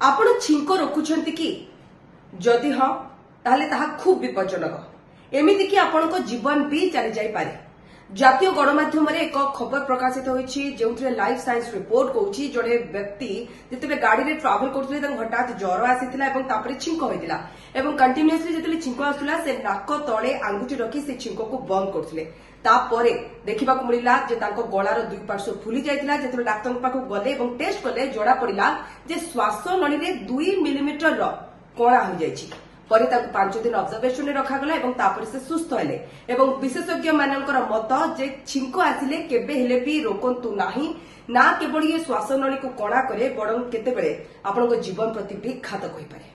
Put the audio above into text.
आपण छिंक रखुछंती कि जदि हाँ ताहले ताहा खूब विपज्जनक एमिति कि आपनको जीवन भी चली जाई पारे। जातीय गणमाध्यम एक खबर प्रकाशित होईछि जेउथरे लाइफ साइंस रिपोर्ट कहूछि जड़े व्यक्ति जेतेबे गाड़ी रे ट्रैवल करथले तांको हठात ज्वर आसीथिला एवं तापरे छिंक होइतिला एवं कंटिन्यूअसली जेतेबे छिंक आसुला से नाक तळे आंगुठी रखी से छिंक को बंद करथले। तापरे देखिबा को मिलिला जे तांको गळार दुई पार्श्व फुली जाइतिला। जेतेबे डाक्टर पाखु गले एवं टेस्ट कले जड़ा पड़िला जे श्वास नळी रे 2 मिलीमीटर रो कणा हो जाइछि। पर 5 दिन ऑब्जर्वेशन में रखागला एवं तापर से सुस्थ हेले एवं विशेषज्ञ मानकर मत जे छिंक आसिले केबे हेले भी रोकंतु नाही ना केवल ये श्वास नळी को कणा करे बरं केतेबेले आपनको जीवन प्रति भी घातक होई पारे।